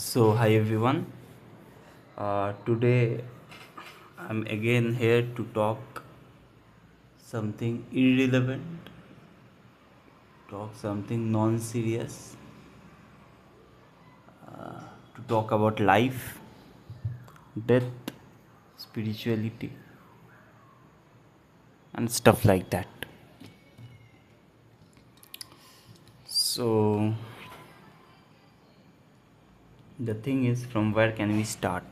Hi everyone. Today I'm again here to talk something irrelevant, talk something non-serious, to talk about life, death, spirituality, and stuff like that. So the thing is, from where can we start?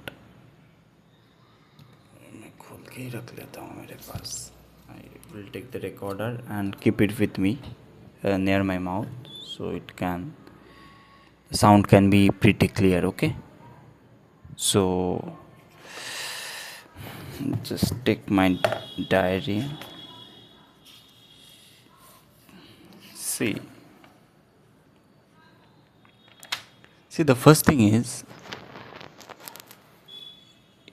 मैं खोल के ही रख लेता हूँ मेरे पास. I will take the recorder and keep it with me near my mouth so the sound can be pretty clear. Okay, so just take my diary. See, the first thing is,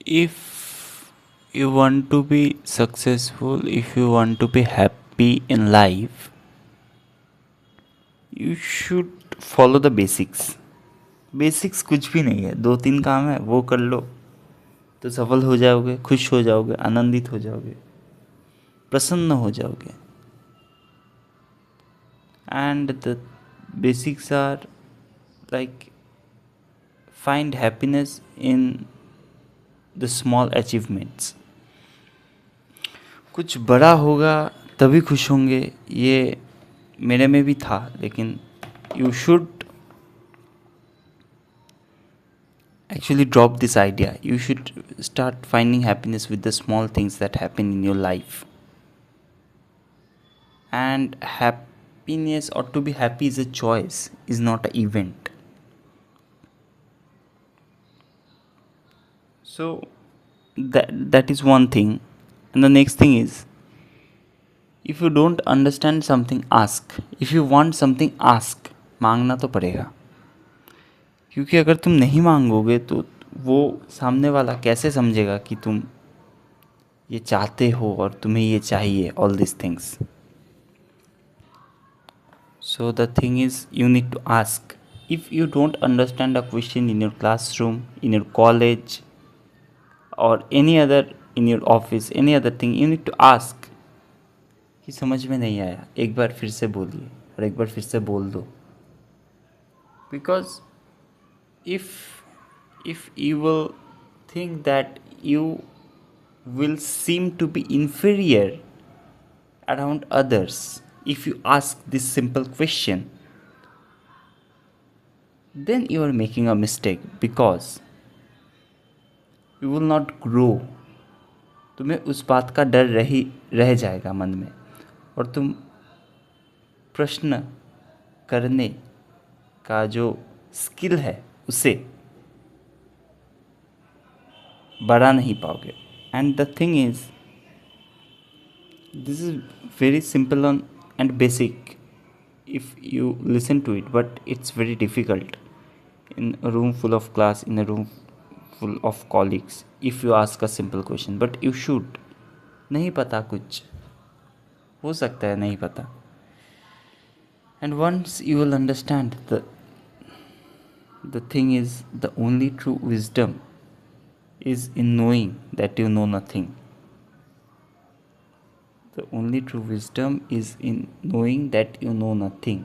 if you want to be successful, if you want to be happy in life, you should follow the basics. Basics कुछ भी नहीं है, दो तीन काम है वो कर लो तो सफल हो जाओगे, खुश हो जाओगे, आनंदित हो जाओगे, प्रसन्न हो जाओगे. And the basics are like, find happiness in the small achievements. कुछ बड़ा होगा तभी खुश होंगे, ये मेरे में भी था, लेकिन you should actually drop this idea. You should start finding happiness with the small things that happen in your life. And happiness, or to be happy, is a choice, is not an event. So that is one thing. And the next thing is, if you don't understand something, ask. If you want something, ask. मांगना तो पड़ेगा, क्योंकि अगर तुम नहीं मांगोगे तो वो सामने वाला कैसे समझेगा कि तुम ये चाहते हो और तुम्हें ये चाहिए, all this things. So the thing is, you need to ask. If you don't understand a question in your classroom, in your college, or any other, in your office, any other thing, you need to ask. कि समझ में नहीं आया, एक बार फिर से बोलिए और एक बार फिर से बोल दो. Because if you will think that you will seem to be inferior around others if you ask this simple question, then you are making a mistake, because you will not grow. तुम्हें उस बात का डर रह जाएगा मन में, और तुम प्रश्न करने का जो स्किल है उसे बढ़ा नहीं पाओगे. And the thing is, this is very simple and basic if you listen to it, but it's very difficult in a room full of class, in a room full of colleagues, if you ask a simple question. But you should. नहीं पता, कुछ हो सकता है नहीं पता. And once you will understand, the thing is, the only true wisdom is in knowing that you know nothing. The only true wisdom is in knowing that you know nothing.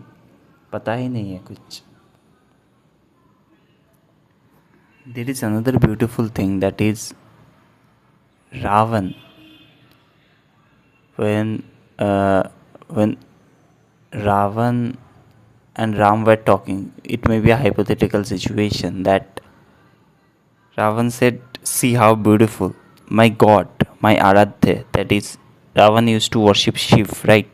पता ही नहीं है कुछ. There is another beautiful thing, that is Ravan. When Ravan and Ram were talking, it may be a hypothetical situation, that Ravan said, "See how beautiful, my god, my Aradhya." That is, Ravan used to worship Shiv, right?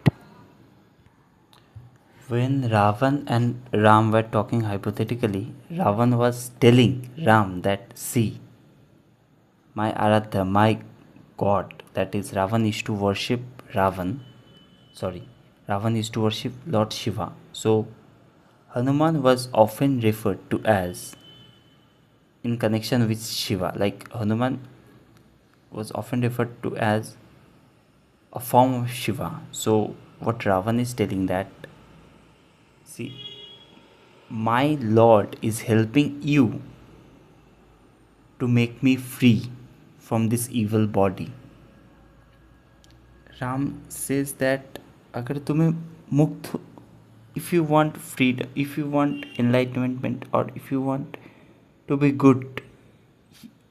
When Ravan and Ram were talking hypothetically, Ravan was telling Ram that, "See, my Aradhya, my god," that is, Ravan used to worship Ravan used to worship Lord Shiva. So Hanuman was often referred to as, in connection with Shiva, like Hanuman was often referred to as a form of Shiva. So what Ravan is telling, that, see, my Lord is helping you to make me free from this evil body. Ram says that अगर तुम्हें मुक्त, if you want freedom, if you want enlightenment, or if you want to be good,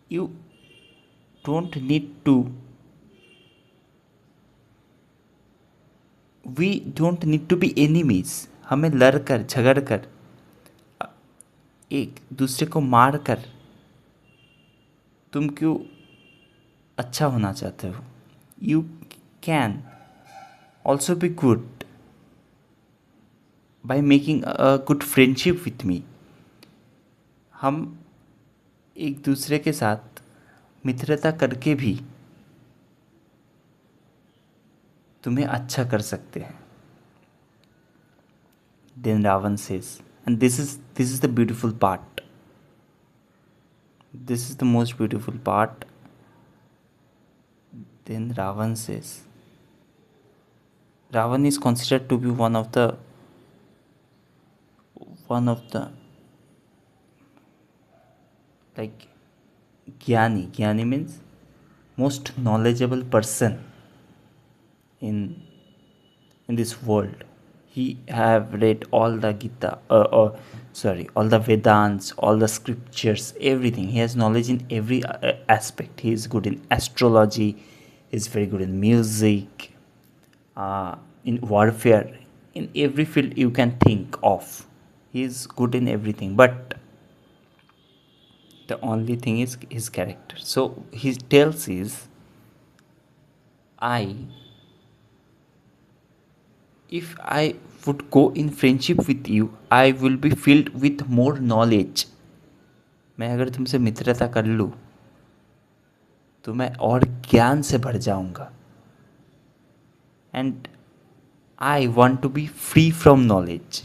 you don't need to, we don't need to be enemies. हमें लड़ कर झगड़ कर एक दूसरे को मार कर तुम क्यों अच्छा होना चाहते हो? You can also be good by making a good friendship with me. हम एक दूसरे के साथ मित्रता करके भी तुम्हें अच्छा कर सकते हैं. Then Ravan says, and this is the beautiful part. This is the most beautiful part. Then Ravan says, Ravan is considered to be one of the like Gyani. Gyani means most knowledgeable person in this world. He have read all the Gita, all the Vedants, all the scriptures, everything. He has knowledge in every aspect. He is good in astrology. He is very good in music, in warfare, in every field you can think of. He is good in everything, but the only thing is his character. So he tells is, if I would go in friendship with you, I will be filled with more knowledge. मैं अगर तुमसे मित्रता कर लूँ तो मैं और ज्ञान से भर जाऊंगा. And I want to be free from knowledge.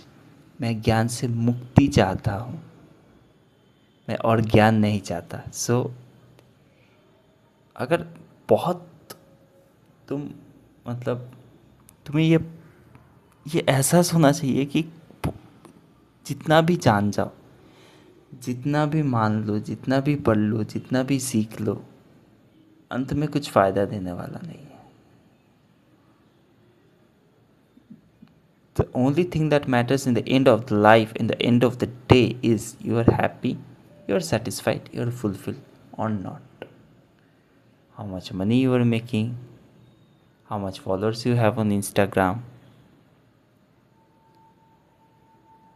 मैं ज्ञान से मुक्ति चाहता हूँ, मैं और ज्ञान नहीं चाहता. सो अगर बहुत तुम मतलब तुम्हें ये एहसास होना चाहिए कि जितना भी जान जाओ, जितना भी मान लो, जितना भी पढ़ लो, जितना भी सीख लो, अंत में कुछ फ़ायदा देने वाला नहीं है. The only thing that matters in the end of the life, in the end of the day, is you are happy, you are satisfied, you are fulfilled or not. How much money you are making, how much followers you have on Instagram,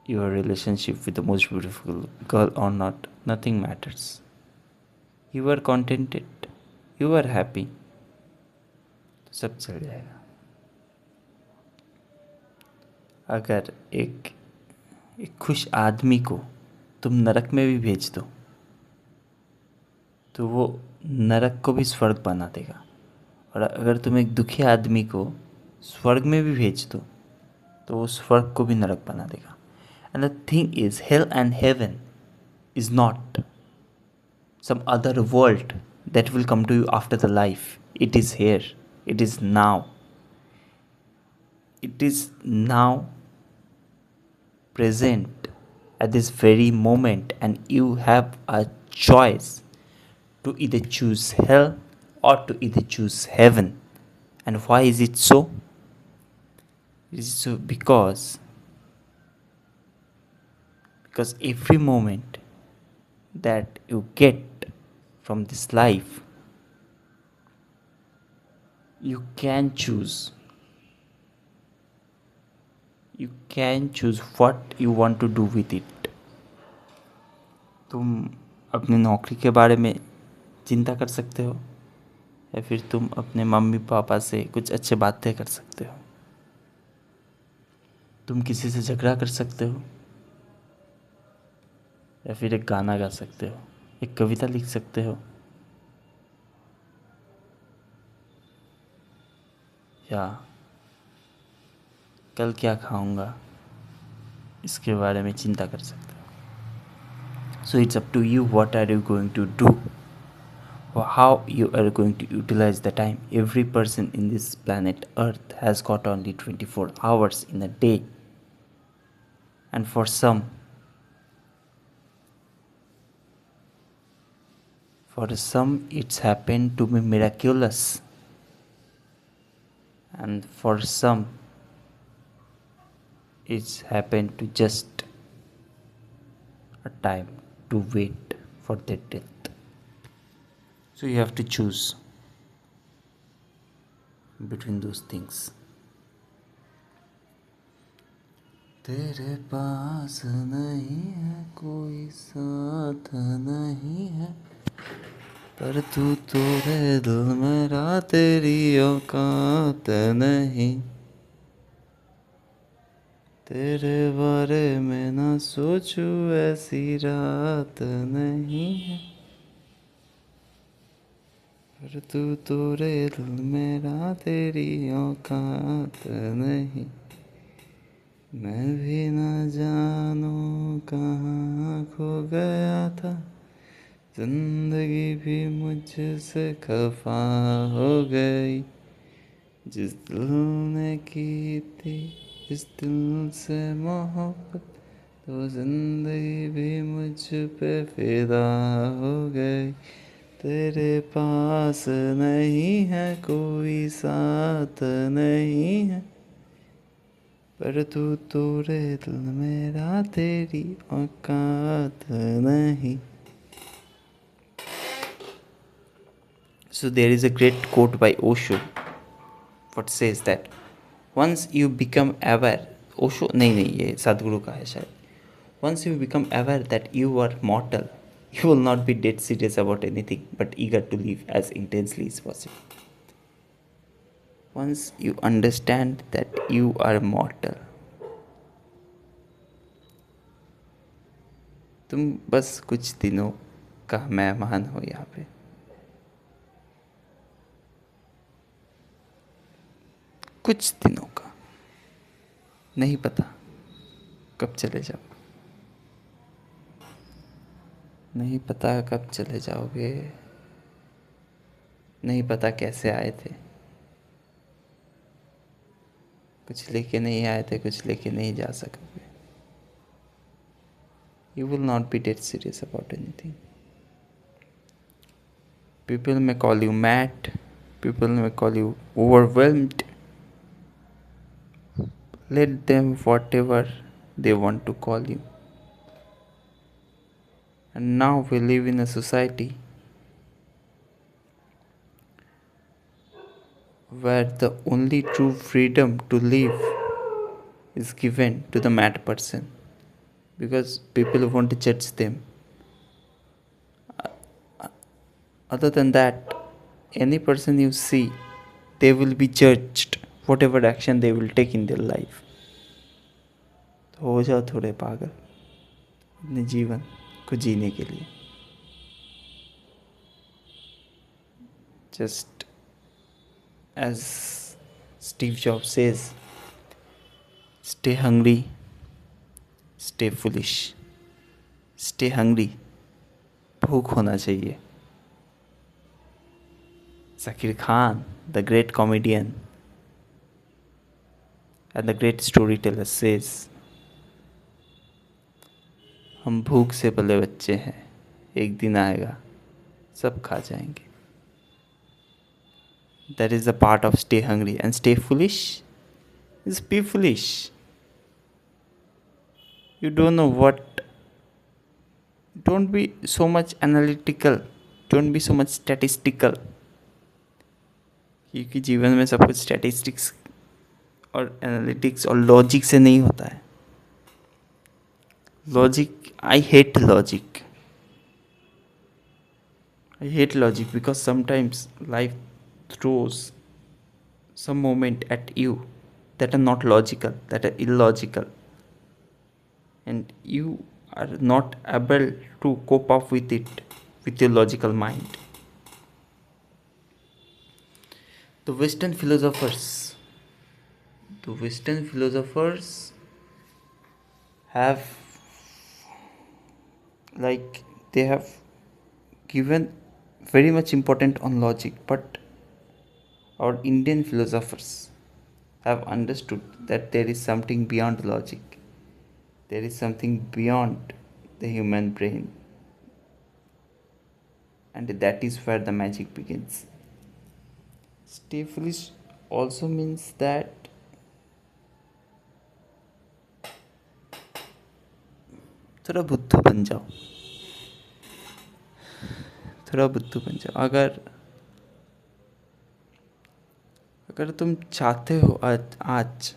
your relationship with the most beautiful girl or not, nothing matters. You are contented, you are happy, तो सब चल जाएगा. अगर एक खुश आदमी को तुम नरक में भी भेज दो तो वो नरक को भी स्वर्ग बना देगा. और अगर तुम एक दुखी आदमी को स्वर्ग में भी भेज दो तो वो स्वर्ग को भी नरक बना देगा. And the thing is, hello and heaven is not some other world that will come to you after the life. It is here, it is now. It is now present at this very moment, and you have a choice to either choose hell or to either choose heaven. And why is it so? It is so because every moment that you get from this life, you can choose what you want to do with it. तुम अपनी नौकरी के बारे में चिंता कर सकते हो, या फिर तुम अपने मम्मी पापा से कुछ अच्छे बातें कर सकते हो. तुम किसी से झगड़ा कर सकते हो, या फिर एक गाना गा सकते हो, एक कविता लिख सकते हो, या कल क्या खाऊंगा इसके बारे में चिंता कर सकते हो. So it's up to you, what are you going to do, how you are going to utilize the time. Every person in this planet Earth has got only 24 hours in a day, and for some For some, it's happened to be miraculous, and for some, it's happened to just a time to wait for their death. So you have to choose between those things. तेरे पास नहीं है कोई साथ नहीं है पर तू तोड़े दिल मेरा तेरी औकात नहीं तेरे बारे में ना सोचूं ऐसी रात नहीं है पर तू तोड़े दिल मेरा तेरी औकात नहीं मैं भी न जानूं कहाँ खो गया था जिंदगी भी मुझसे खफा हो गई जिस दिल ने की थी इस दिल से मोहब्बत तो जिंदगी भी मुझ पे फिदा हो गई तेरे पास नहीं है कोई साथ नहीं है पर तू तोड़े दिल मेरा तेरी औकात नहीं. So there is a great quote by Osho what says that once you become aware, Osho नहीं ये सदगुरु का है शायद, once you become aware that you are mortal, you will not be dead serious about anything but eager to live as intensely as possible. Once you understand that you are mortal, तुम बस कुछ दिनों का मेहमान हो यहाँ पे. कुछ दिनों का, नहीं पता कब चले जाओ, नहीं पता कब चले जाओगे, नहीं पता कैसे आए थे, कुछ लेके नहीं आए थे, कुछ लेके नहीं जा सकोगे. You will not be dead serious about anything. People may call you mad, people may call you overwhelmed. Let them whatever they want to call you. And now we live in a society where the only true freedom to live is given to the mad person because people won't judge them. Other than that, any person you see, they will be judged whatever action they will take in their life. तो हो जाओ थोड़े पागल अपने जीवन को जीने के लिए. Just as Steve Jobs says, stay hungry, stay foolish. Stay hungry, भूख होना चाहिए. Zakir Khan, the great comedian and the great storyteller says, हम भूख से पले बच्चे हैं, एक दिन आएगा सब खा जाएंगे. That is the part of stay hungry. And stay foolish is be foolish. You don't know what. Don't be so much analytical. Don't be so much statistical. क्योंकि जीवन में सब कुछ स्टैटिस्टिक्स और एनालिटिक्स और लॉजिक से नहीं होता है. Logic, I hate logic. I hate logic because sometimes life throws some moment at you that are not logical, that are illogical, and you are not able to cope up with it with your logical mind. The Western philosophers, have they have given very much important on logic, but our Indian philosophers have understood that there is something beyond logic. There is something beyond the human brain. and that is where the magic begins. Stay foolish also means that थोड़ा बुद्धू बन जाओ, थोड़ा बुद्धू बन जाओ। अगर तुम चाहते हो आज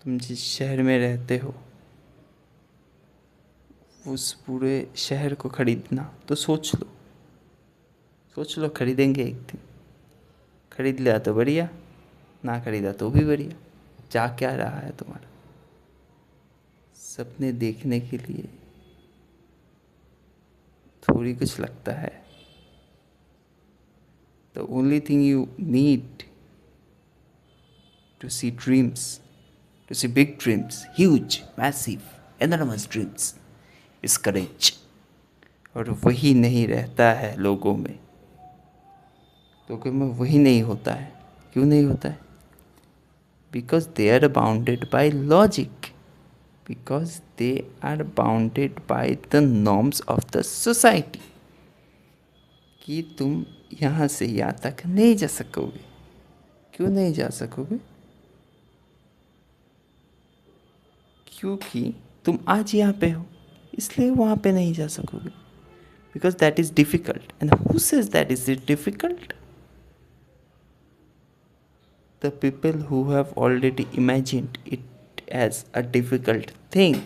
तुम जिस शहर में रहते हो उस पूरे शहर को खरीदना, तो सोच लो खरीदेंगे एक दिन। खरीद लिया तो बढ़िया, ना खरीदा तो भी बढ़िया। जा क्या रहा है तुम्हारा? सपने देखने के लिए थोड़ी कुछ लगता है। The only thing you need to see dreams, to see big dreams, huge, massive, enormous dreams, is courage. और वही नहीं रहता है लोगों में वही नहीं होता है। क्यों नहीं होता है? Because they are bounded by logic, because they are bounded by the norms of the society. कि तुम यहाँ से यहाँ तक नहीं जा सकोगे। क्यों नहीं जा सकोगे? क्योंकि तुम आज यहाँ पे हो, इसलिए वहाँ पे नहीं जा सकोगे। Because that is difficult. And who says that is it difficult? The people who have already imagined it as a difficult thing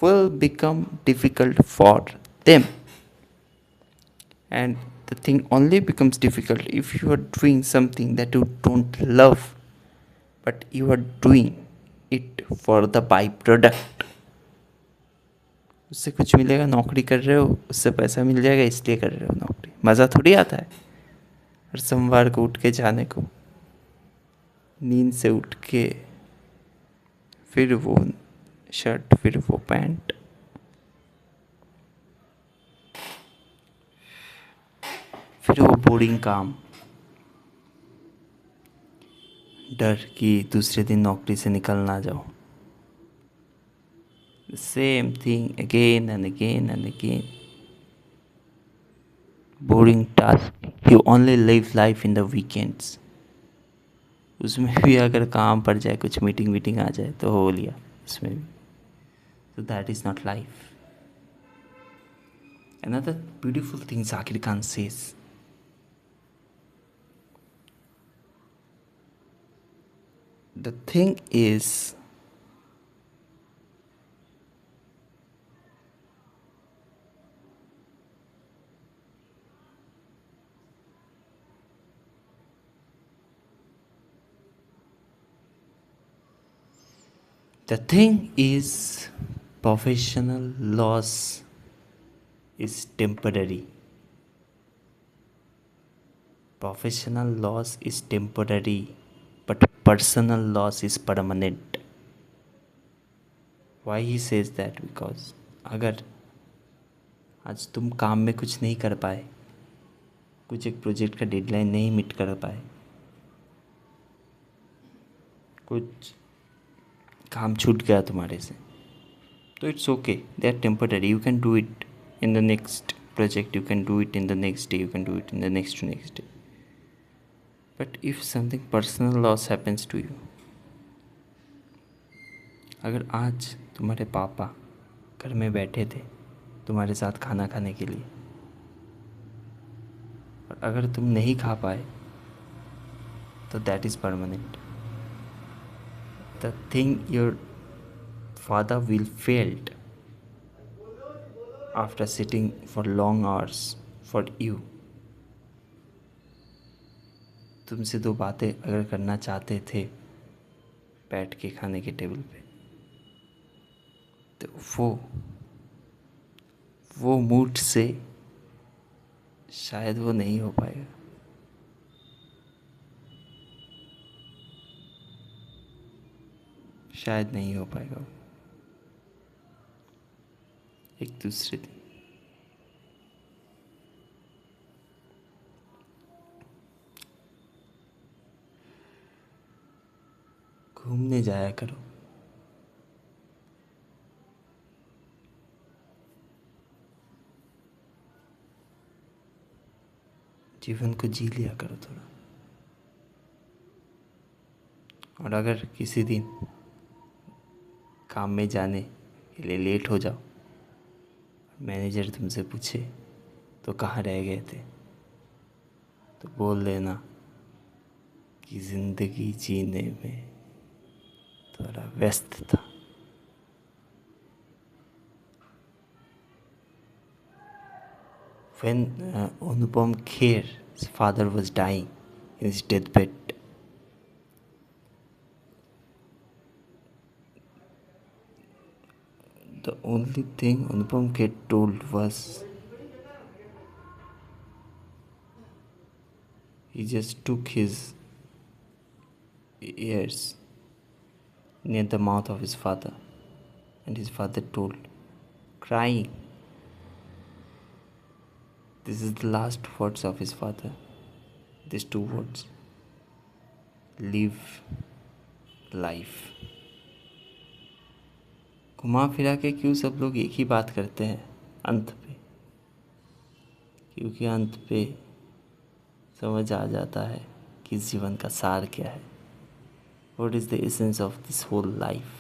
will become difficult for them. And the thing only becomes difficult if you are doing something that you don't love, but you are doing it for the byproduct. उससे कुछ मिलेगा, नौकरी कर रहे हो उससे पैसा मिल जाएगा इसलिए कर रहे हो नौकरी, मज़ा थोड़ी आता है। और सोमवार को उठ के जाने को, नींद से उठ के फिर वो शर्ट, फिर वो पैंट, फिर वो बोरिंग काम, डर कि दूसरे दिन नौकरी से निकल ना जाओ। The same thing again and again and again. Boring task. You only live life in the weekends. उसमें भी अगर काम पड़ जाए, कुछ मीटिंग आ जाए तो हो लिया उसमें भी। So that is not life. Another beautiful thing Zakir Khan says. The thing is, professional loss is temporary. Professional loss is temporary, but personal loss is permanent. Why he says that? Because अगर आज तुम काम में कुछ नहीं कर पाए, कुछ एक प्रोजेक्ट का डेडलाइन नहीं मीट कर पाए, कुछ काम छूट गया तुम्हारे से, तो it's okay, they are temporary. You can do it in the next project, you can do it in the next day, you can do it in the next day. But if something personal loss happens to you, अगर आज तुम्हारे पापा घर में बैठे थे तुम्हारे साथ खाना खाने के लिए, और अगर तुम नहीं खा पाए, तो that is permanent. The thing your father will failed after sitting for long hours for you. तुमसे दो बातें अगर करना चाहते थे बैठ के खाने के टेबल पे, तो वो मूड से शायद वो नहीं हो पाएगा. शायद नहीं हो पाएगा एक दूसरे दिन. घूमने जाया करो. जीवन को जी लिया करो थोड़ा। और अगर किसी दिन काम में जाने के लिए लेट हो जाओ, मैनेजर तुमसे पूछे तो कहाँ रह गए थे, तो बोल देना कि ज़िंदगी जीने में थोड़ा व्यस्त था। When Anupam Kher's father was dying in his deathbed, the only thing Anupam Kher told was he just took his ears near the mouth of his father, and his father told, crying. This is the last words of his father. These two words. Live life. घुमा फिरा के क्यों सब लोग एक ही बात करते हैं अंत पे? क्योंकि अंत पे समझ आ जाता है कि इस जीवन का सार क्या है. What is the essence of this whole life?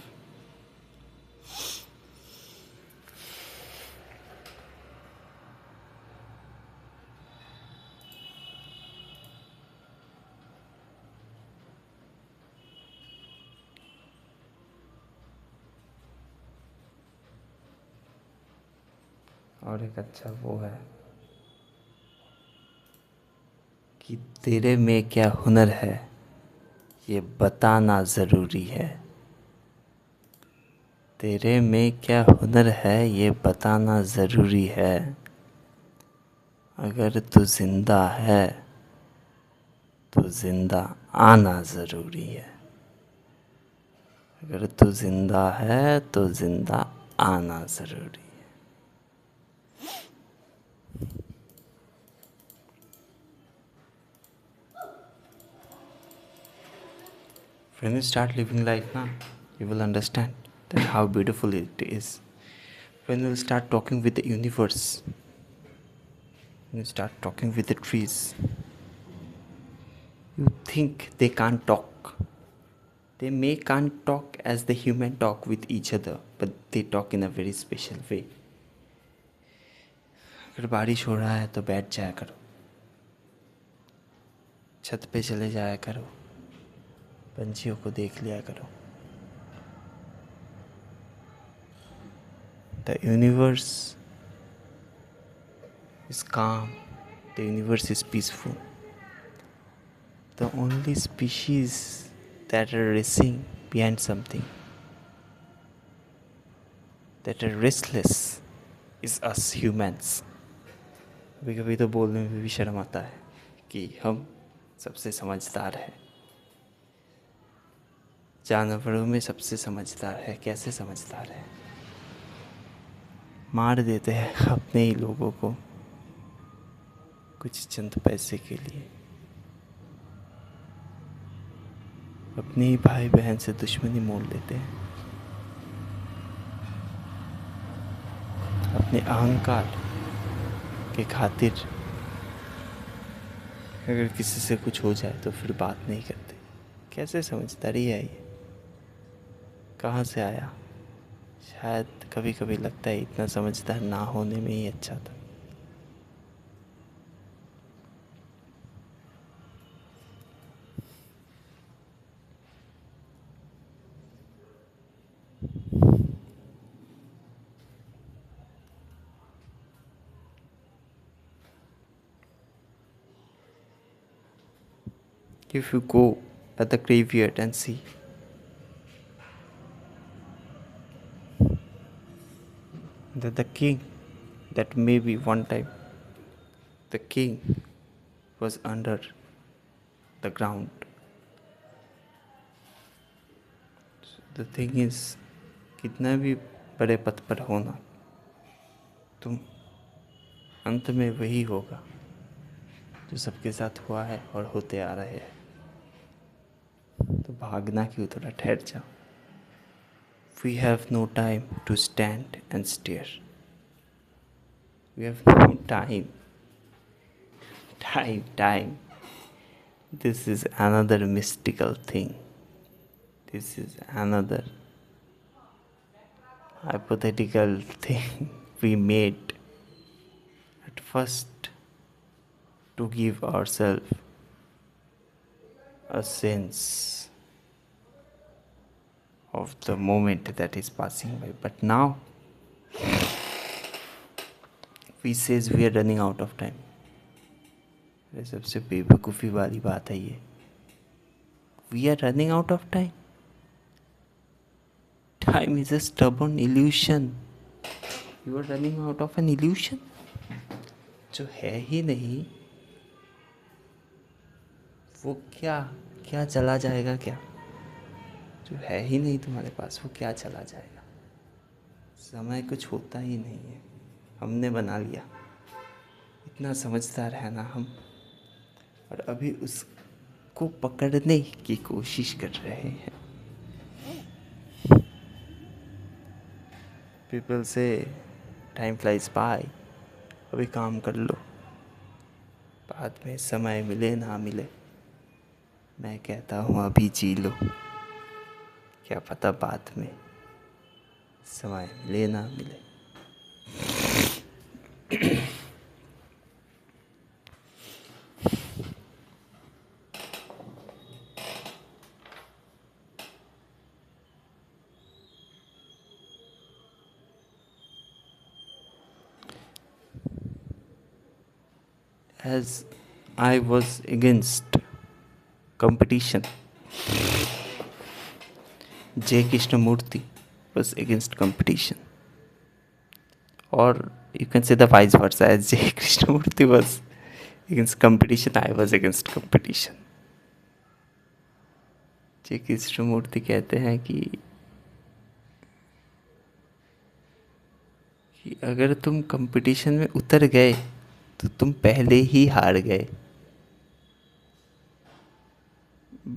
और एक अच्छा वो है कि तेरे में क्या हुनर है ये बताना ज़रूरी है. तेरे में क्या हुनर है ये बताना ज़रूरी है. अगर तू ज़िंदा है तो ज़िंदा आना ज़रूरी है. अगर तू ज़िंदा है तो ज़िंदा आना ज़रूरी है. When you start living life now, you will understand that how beautiful it is. When you start talking with the universe, when you start talking with the trees, you think they can't talk. They may can't talk as the human talk with each other, but they talk in a very special way. अगर बारिश हो रहा है तो बैठ जाया करो, छत पे चले जाया करो, पंछियों को देख लिया करो. The universe is calm, the universe is peaceful. The only species that are racing behind something, that are restless, is us humans. कभी कभी तो बोलने में भी शर्म आता है कि हम सबसे समझदार हैं. जानवरों में सबसे समझदार है. कैसे समझदार है? मार देते हैं अपने ही लोगों को कुछ चंद पैसे के लिए. अपने ही भाई बहन से दुश्मनी मोल लेते हैं. अपने अहंकार के खातिर अगर किसी से कुछ हो जाए तो फिर बात नहीं करते. कैसे समझदारी है ये? कहाँ से आया? शायद कभी कभी लगता है इतना समझदार ना होने में ही अच्छा था. If you go at the graveyard and see, that the king, that maybe one time the king was under the ground. The thing is, कितना भी बड़े पद पर होना, तुम अंत में वही होगा जो सबके साथ हुआ है और होते आ रहे हैं. तो भागना क्यों, थोड़ा ठहर जाओ. We have no time to stand and stare. We have no time Time. This is another mystical thing. This is another hypothetical thing we made at first to give ourselves a sense of the moment that is passing by. But now we says we are running out of time. अरे सबसे बेवकूफ़ी वाली बात है ये. We are running out of time. Time is a stubborn illusion. You are running out of an illusion जो है ही नहीं. वो क्या क्या चला जाएगा क्या? जो है ही नहीं तुम्हारे पास वो क्या चला जाएगा? समय कुछ होता ही नहीं है. हमने बना लिया. इतना समझदार है ना हम, और अभी उसको पकड़ने की कोशिश कर रहे हैं. पीपल से टाइम फ्लाइज बाय. अभी काम कर लो, बाद में समय मिले ना मिले. मैं कहता हूँ अभी जी लो. क्या पता बाद में समय मिले ना मिले. As I was against competition, J. Krishnamurti was against competition. Or you can say the vice versa. As J. Krishnamurti was against competition, I was against competition. J. Krishnamurti कहते हैं कि अगर तुम कंपटीशन में उतर गए तो तुम पहले ही हार गए.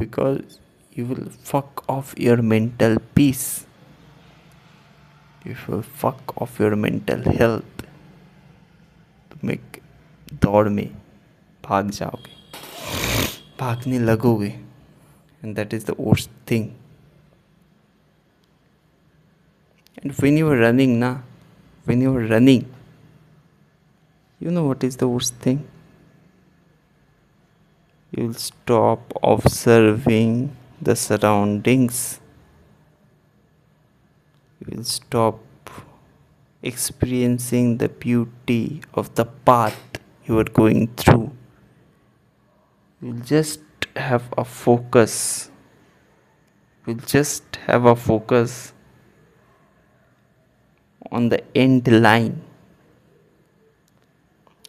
Because you will fuck off your mental peace. You will fuck off your mental health. तुम एक दौड़ में भाग जाओगे, भागने लगोगे, and that is the worst thing. And when you are running, you know what is the worst thing? You will stop observing the surroundings. You will stop experiencing the beauty of the path you are going through. You will just have a focus. You will just have a focus on the end line.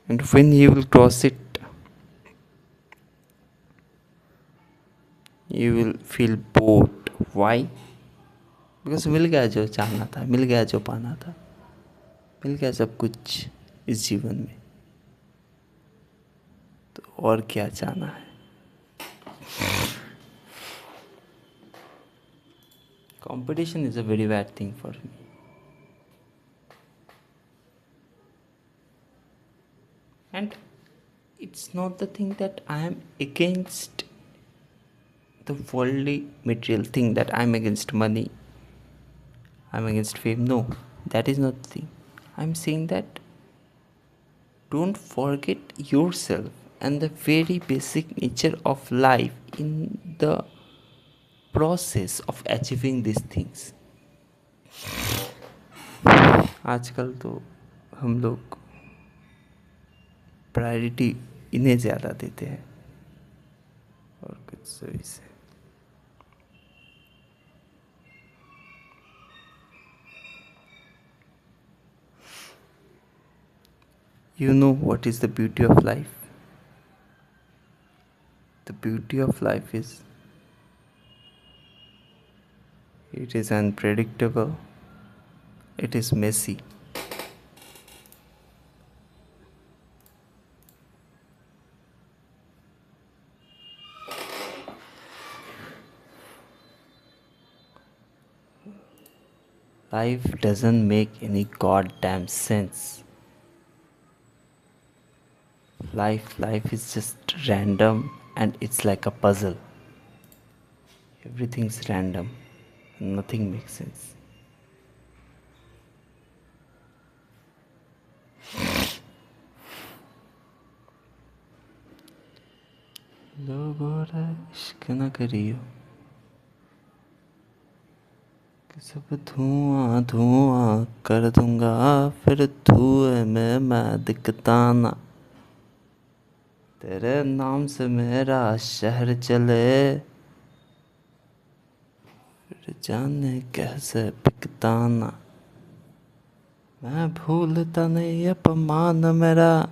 And when you will cross it, you will feel bored. Why? Because मिल गया जो चाहना था, मिल गया जो पाना था, मिल गया सब कुछ इस जीवन में. तो और क्या चाहना है? Competition is a very bad thing for me. And it's not the thing that I am against the worldly material thing, that I'm against money, I'm against fame. No, that is not the thing. I'm saying that don't forget yourself and the very basic nature of life in the process of achieving these things. आजकल तो हम लोग priority इन्हें ज़्यादा देते हैं और कुछ सही से. You know what is the beauty of life? The beauty of life is it is unpredictable, it is messy. Life doesn't make any goddamn sense Life is just random, and it's like a puzzle. Everything's random, nothing makes sense. लोगों रे इश्क न करियो कि सब धुआं धुआं कर दूंगा, फिर धुएं में मैं दिखता ना। तेरे नाम से मेरा शहर चले, फिर जाने कैसे बिकता ना। मैं भूलता नहीं अपमान मेरा,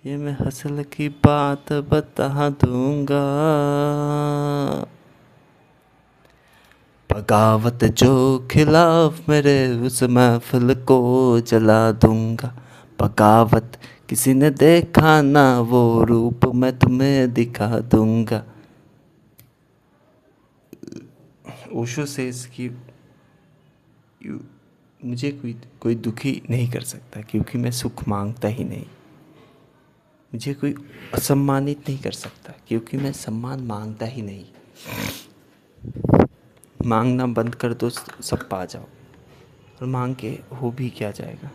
ये मैं हसल की बात बता दूंगा। बगावत जो खिलाफ मेरे, उस महफिल को जला दूंगा। बगावत किसी ने देखा ना, वो रूप मैं तुम्हें दिखा दूंगा। ओशो सेज कि मुझे कोई दुखी नहीं कर सकता, क्योंकि मैं सुख मांगता ही नहीं। मुझे कोई असम्मानित नहीं कर सकता, क्योंकि मैं सम्मान मांगता ही नहीं। मांगना बंद कर दो, सब पा जाओ। और मांग के हो भी क्या जाएगा।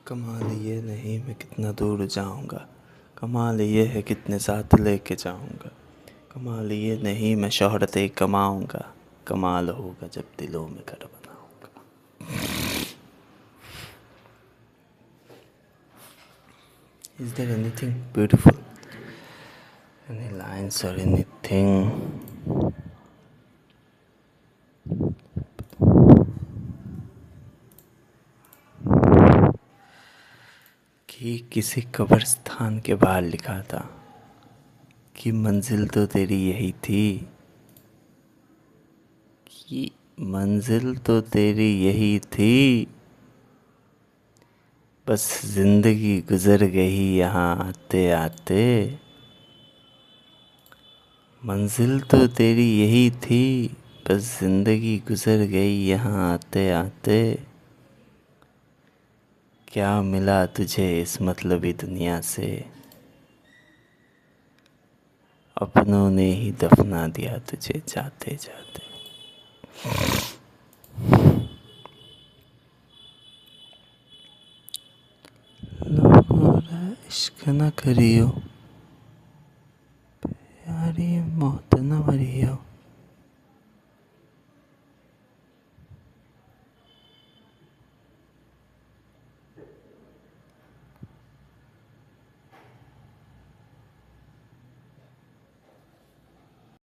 कमाल ये नहीं मैं कितना दूर जाऊंगा, कमाल ये है कितने साथ लेके जाऊंगा। कमाल ये नहीं मैं शोहरतें कमाऊंगा, कमाल होगा जब दिलों में घर बनाऊंगा। Is there anything beautiful? Any lines or anything? कि किसी कब्रिस्तान के बाहर लिखा था कि मंजिल तो तेरी यही थी, कि मंजिल तो तेरी यही थी, बस जिंदगी गुजर गई यहाँ आते आते। मंजिल तो तेरी यही थी, बस जिंदगी गुजर गई यहाँ आते आते। क्या मिला तुझे इस मतलबी दुनिया से, अपनों ने ही दफना दिया तुझे जाते जाते। लोगों रे इश्क न करियो, प्यारी मौत न मरियो।